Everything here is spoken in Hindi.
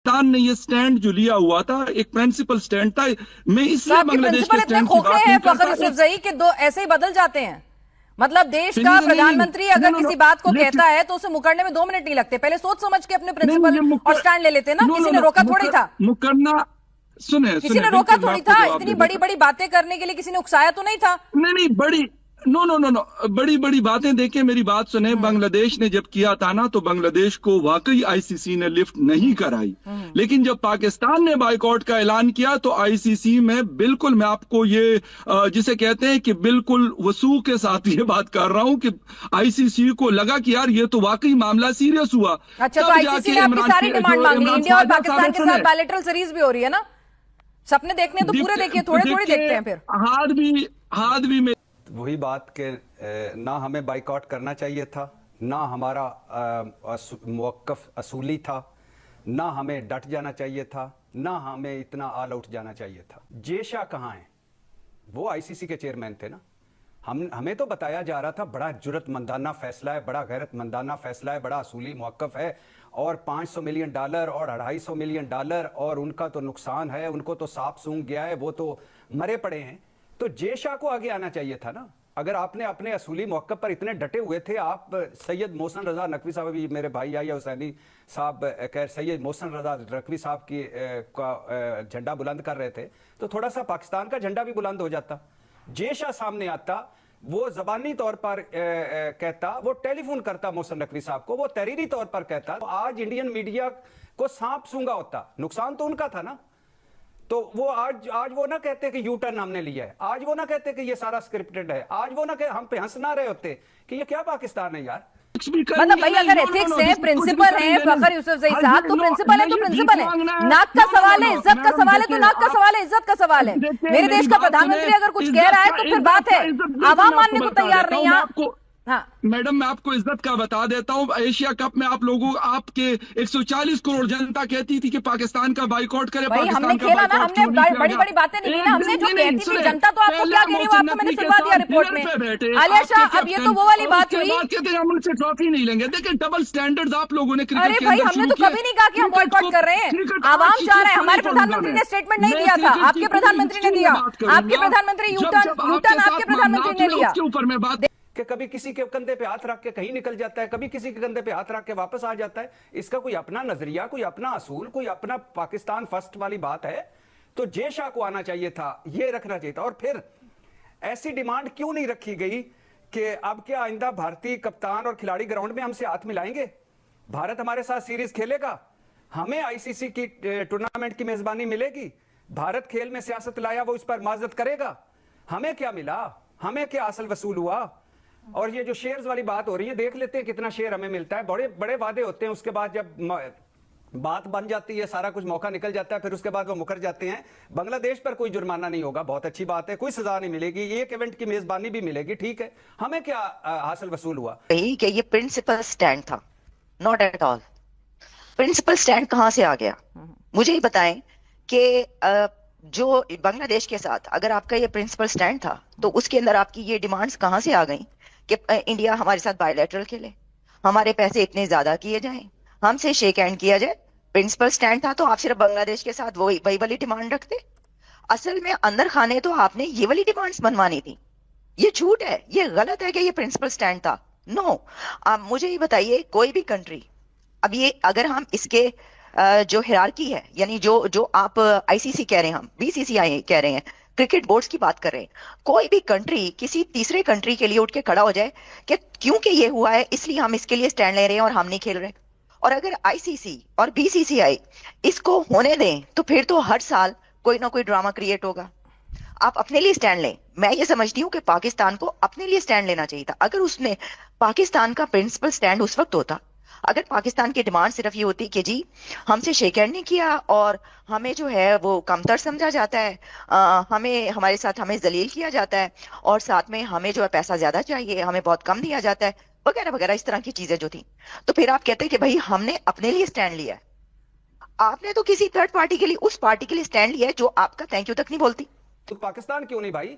पाकिस्तान ने ये स्टैंड जो लिया हुआ था एक प्रिंसिपल स्टैंड था। मैं इसलिए बांग्लादेश के इतने स्टैंड की खोखले बात हैं नहीं फखर करता। यूसुफजई के दो ऐसे ही बदल जाते हैं। मतलब देश का नहीं, प्रधानमंत्री नो अगर नो नो किसी बात को लेट कहता है तो उसे मुकरने में 2 मिनट नहीं लगते, पहले सोच समझ के अपने नहीं प्रिंसिपल ये और स्टैंड ले लेते ना, नो किसी नो ने नो रोका थोड़ी था। मुकरना सुने किसी सुने ने रोका बिल्कुल मैं थोड़ी आपको था, जवाब इतनी दे बड़ी देता। बड़ी बातें करने के लिए किसी ने उकसाया तो नहीं था। नहीं बड़ी नो नो नो नो बड़ी बड़ी बातें देखिए, मेरी बात सुने। बांग्लादेश ने जब किया था ना तो बांग्लादेश को वाकई आईसीसी ने लिफ्ट नहीं कराई, लेकिन जब पाकिस्तान ने बाइकआउट का ऐलान किया तो आईसीसी में बिल्कुल मैं आपको ये जिसे कहते हैं कि बिल्कुल वसूख के साथ ये बात कर रहा हूं कि आईसीसी को लगा कि यार ये तो वाकई मामला सीरियस हुआ। अच्छा, तो तब आईसीसी ने जाके आपकी सारी डिमांड मांग ली। इंडिया और पाकिस्तान के साथ बायलैटरल सीरीज भी हो रही है ना, सपने देखने हैं तो पूरे देखिए, थोड़े थोड़े देखते हैं फिर। हाथ भी में वही बात के ना हमें बाइकआउट करना चाहिए था, ना हमारा मौक़िफ़ असूली था, ना हमें डट जाना चाहिए था, ना हमें इतना ऑल आउट जाना चाहिए था। जे शाह कहाँ हैं? वो आईसीसी के चेयरमैन थे ना। हमें तो बताया जा रहा था बड़ा जुर्रतमंदाना फैसला है, बड़ा गैरतमंदाना फैसला है, बड़ा असूली मौक़िफ़ है, और $500 मिलियन और $250 मिलियन और उनका तो नुकसान है, उनको तो सांप सूंघ गया है, वो तो मरे पड़े हैं। तो जे शाह को आगे आना चाहिए था ना। अगर आपने अपने असूली मौक़िफ़ पर इतने डटे हुए थे, आप सैयद मोहसिन रज़ा नकवी साहब, भी मेरे भाई या हुसैनी साहब कह सैयद मोहसिन रज़ा नकवी साहब की का झंडा बुलंद कर रहे थे, तो थोड़ा सा पाकिस्तान का झंडा भी बुलंद हो जाता। जे शाह सामने आता, वो जबानी तौर पर कहता, वो टेलीफोन करता मोहसिन नकवी साहब को, वो तहरीरी तौर पर कहता, तो आज इंडियन मीडिया को सांप सूंघा होता। नुकसान तो उनका था ना। तो वो आज वो ना कहते कि यू टर्न हमने लिया है, आज वो ना कहते कि ये सारा स्क्रिप्टेड है, आज वो ना हम पे हंस ना रहे होते कि ये क्या पाकिस्तान है यार। मतलब भाई अगर एथिक्स है, प्रिंसिपल है फखर यूसुफजई साहब, तो प्रिंसिपल है तो प्रिंसिपल है। नाक का सवाल है, इज्जत का सवाल है तो नाक का सवाल है, इज्जत का सवाल है। मेरे देश का प्रधानमंत्री अगर कुछ कह रहा है तो फिर बात है, आवाम मानने को तैयार नहीं है। हाँ मैडम, मैं आपको इज्जत का बता देता हूँ। एशिया कप में आप लोगों आपके 140 करोड़ जनता कहती थी कि पाकिस्तान का बाइकआउट करे, भाई हमने पाकिस्तान का खेला ना, बाइकआउट हमने बड़ी बड़ी बातें नहीं की ना, हमने जो कहती थी जनता, तो आपको क्या कह रही हूँ, आपको मैंने सुनवा दिया रिपोर्ट में। आलिया शाह, अब ये तो वो वाली बात हुई, कहते हैं हम उनसे ट्रॉफी नहीं लेंगे। देखिए डबल स्टैंडर्ड आप लोगों ने अरे भाई हमने तो कभी नहीं कहा कि हम बॉयकॉट कर रहे हैं। आवाम चाह रहा है, हमारे प्रधानमंत्री ने स्टेटमेंट नहीं दिया था, आपके प्रधानमंत्री ने दिया, आपके प्रधानमंत्री यूटर्न आपके प्रधानमंत्री ने लिया। ऊपर मैं बात कि कभी किसी के कंधे पे हाथ रख के कहीं निकल जाता है, कभी किसी के कंधे पे हाथ रख के वापस आ जाता है। इसका कोई अपना नजरिया, कोई अपना असूल, कोई अपना पाकिस्तान फर्स्ट वाली बात है। तो जे शाह को आना चाहिए था, ये रखना चाहिए था। और फिर ऐसी डिमांड क्यों नहीं रखी गई कि अब क्या आइंदा भारतीय कप्तान और खिलाड़ी ग्राउंड में हमसे हाथ मिलाएंगे, भारत हमारे साथ सीरीज खेलेगा, हमें आईसीसी की टूर्नामेंट की मेजबानी मिलेगी, भारत खेल में सियासत लाया वो इस पर माजरत करेगा। हमें क्या मिला, हमें क्या असल वसूल हुआ? और ये जो शेयर्स वाली बात हो रही है, देख लेते हैं कितना शेयर हमें मिलता है। बड़े बड़े वादे होते हैं, उसके बाद जब बात बन जाती है, सारा कुछ मौका निकल जाता है, फिर उसके बाद वो मुकर जाते हैं। बांग्लादेश पर कोई जुर्माना नहीं होगा, बहुत अच्छी बात है, कोई सजा नहीं मिलेगी, एक इवेंट की मेजबानी भी मिलेगी, ठीक है। हमें क्या हासिल वसूल हुआ? यही कि ये प्रिंसिपल स्टैंड था, not at all. Principle stand कहां से आ गया? मुझे ही बताएं कि जो बांग्लादेश के साथ अगर आपका ये प्रिंसिपल स्टैंड था तो उसके अंदर आपकी ये डिमांड्स कहां से आ गई कि इंडिया हमारे साथ बायलैटरल खेले, हमारे पैसे इतने ज्यादा किए जाएं, हमसे शेक हैंड किया जाए। प्रिंसिपल स्टैंड था तो आप सिर्फ बांग्लादेश के साथ वही वाली डिमांड रखते। असल में अंदर खाने तो आपने ये वाली डिमांड्स मनवानी थी। ये झूठ है, ये गलत है कि ये प्रिंसिपल स्टैंड था। नो, आप मुझे ये बताइए, कोई भी कंट्री, अब ये अगर हम इसके जो हिरार्की है, यानी जो आप आईसीसी कह रहे हैं, हम बीसीसीआई कह रहे हैं, क्रिकेट बोर्ड्स की बात कर रहे हैं, कोई भी कंट्री किसी तीसरे कंट्री के लिए उठ के खड़ा हो जाए कि क्योंकि ये हुआ है इसलिए हम इसके लिए स्टैंड ले रहे हैं और हम नहीं खेल रहे। और अगर आईसीसी और बीसीसीआई इसको होने दें तो फिर तो हर साल कोई ना कोई ड्रामा क्रिएट होगा। आप अपने लिए स्टैंड लें। मैं ये समझती हूँ कि पाकिस्तान को अपने लिए स्टैंड लेना चाहिए था। अगर उसने पाकिस्तान का प्रिंसिपल स्टैंड उस वक्त होता, अगर पाकिस्तान की डिमांड सिर्फ ये होती कि जी हमसे शेक हैंड नहीं किया और हमें जो है वो कमतर समझा जाता है, हमें हमारे साथ हमें जलील किया जाता है और साथ में हमें जो है पैसा ज्यादा चाहिए, हमें बहुत कम दिया जाता है, वगैरह वगैरह, इस तरह की चीजें जो थी, तो फिर आप कहते हैं कि भाई हमने अपने लिए स्टैंड लिया है। आपने तो किसी थर्ड पार्टी के लिए, उस पार्टी के लिए स्टैंड लिया है जो आपका थैंक यू तक नहीं बोलती। तो पाकिस्तान क्यों नहीं भाई?